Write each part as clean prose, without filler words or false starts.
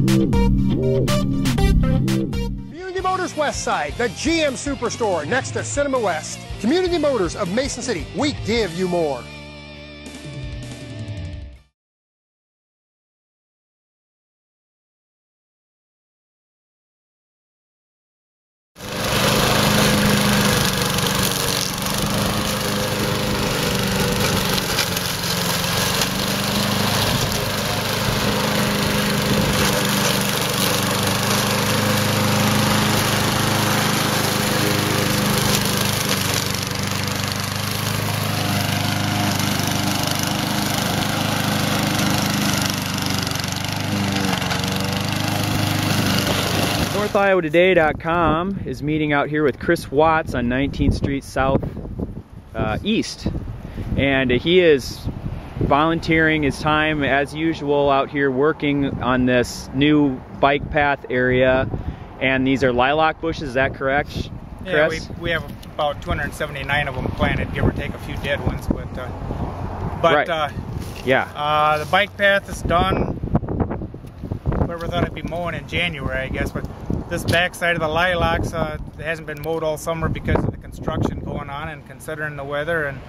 Community Motors West Side, the GM Superstore next to Cinema West. Community Motors of Mason City, we give you more. NorthIowaToday.com is meeting out here with Chris Watts on 19th Street South East, and he is volunteering his time as usual out here working on this new bike path area. And these are lilac bushes, is that correct, Chris? Yeah, we have about 279 of them planted, give or take a few dead ones, but right. Yeah. The bike path is done. Whoever thought I'd be mowing in January, I guess, but this back side of the lilacs it hasn't been mowed all summer because of the construction going on, and considering the weather and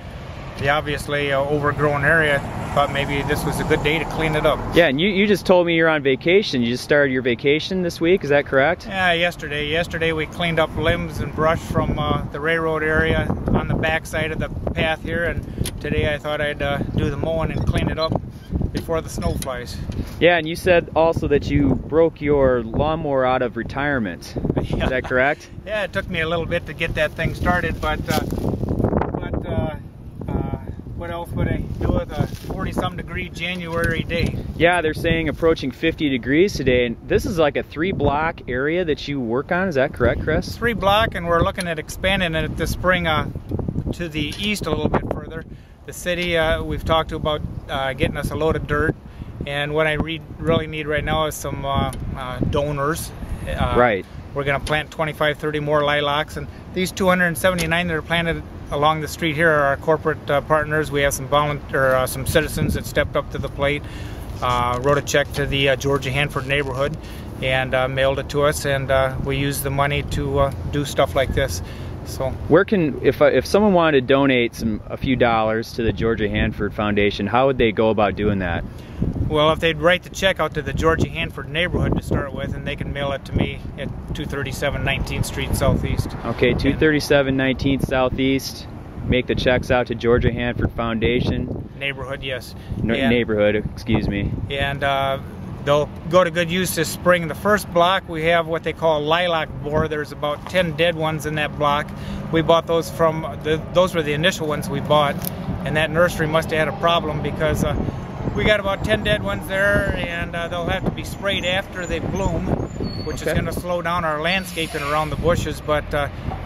the obviously overgrown area, I thought maybe this was a good day to clean it up. Yeah, and you just told me you're on vacation. You just started your vacation this week, is that correct? Yeah, yesterday. Yesterday we cleaned up limbs and brush from the railroad area on the back side of the path here, and today I thought I'd do the mowing and clean it up before the snow flies. Yeah, and you said also that you broke your lawnmower out of retirement. Yeah. Is that correct? Yeah, it took me a little bit to get that thing started, but what else would I do with a 40-some degree January day? Yeah, they're saying approaching 50 degrees today, and this is like a 3-block area that you work on, is that correct, Chris? 3-block, and we're looking at expanding it this spring to the east a little bit further. The city, we've talked to about getting us a load of dirt, and what I really need right now is some donors. Right. We're going to plant 25, 30 more lilacs, and these 279 that are planted along the street here are our corporate partners. We have some citizens that stepped up to the plate, wrote a check to the Georgia Hanford neighborhood, and mailed it to us, and we use the money to do stuff like this. So where can, if someone wanted to donate a few dollars to the Georgia Hanford Foundation, how would they go about doing that? Well, if they'd write the check out to the Georgia Hanford neighborhood to start with, and they can mail it to me at 237 19th Street Southeast. Okay, 237 19th Southeast. Make the checks out to Georgia Hanford Foundation. Neighborhood, yes. Neighborhood, excuse me. And they'll go to good use this spring. The first block, we have what they call a lilac borer. There's about 10 dead ones in that block. We bought those from, those were the initial ones we bought, and that nursery must have had a problem because we got about 10 dead ones there, and they'll have to be sprayed after they bloom, which is going to slow down our landscaping around the bushes, but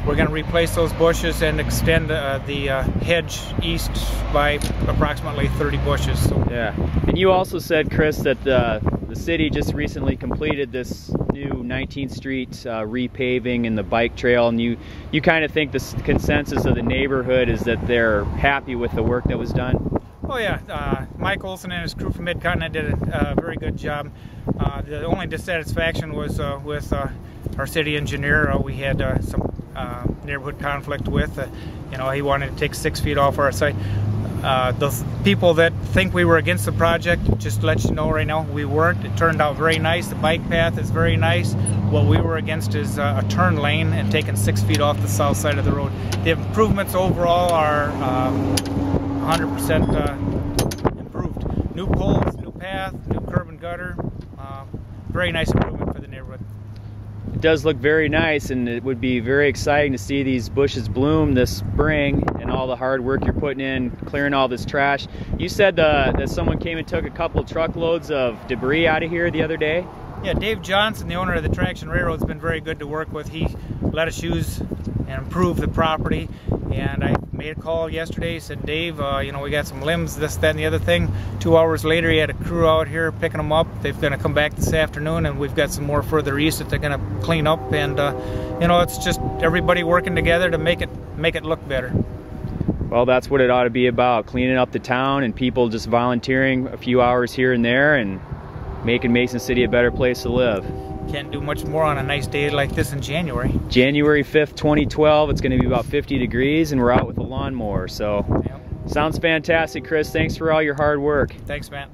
we're going to replace those bushes and extend the hedge east by approximately 30 bushes. So. Yeah, and you also said, Chris, that the city just recently completed this new 19th Street repaving and the bike trail, and you kind of think the consensus of the neighborhood is that they're happy with the work that was done? Oh yeah, Mike Olson and his crew from Mid-Continent did a very good job. The only dissatisfaction was with our city engineer. We had some neighborhood conflict with. You know, he wanted to take 6 feet off our site. Those people that think we were against the project, just to let you know right now, we weren't. It turned out very nice. The bike path is very nice. What we were against is a turn lane and taking 6 feet off the south side of the road. The improvements overall are 100% improved. New poles, new path, new curb and gutter. Very nice improvement for the neighborhood. It does look very nice, and it would be very exciting to see these bushes bloom this spring and all the hard work you're putting in, clearing all this trash. You said that someone came and took a couple truckloads of debris out of here the other day? Yeah, Dave Johnson, the owner of the Traction Railroad, has been very good to work with. He let us use and improve the property, and I made a call yesterday. He said, Dave, you know, we got some limbs, this, that, and the other thing. 2 hours later, he had a crew out here picking them up. They're going to come back this afternoon, and we've got some more further east that they're going to clean up. And you know, it's just everybody working together to make it look better. Well, that's what it ought to be about, cleaning up the town and people just volunteering a few hours here and there, and making Mason City a better place to live. Can't do much more on a nice day like this in January. January 5th, 2012, it's going to be about 50 degrees and we're out with a lawnmower. So, Yep. Sounds fantastic, Chris. Thanks for all your hard work. Thanks, Matt.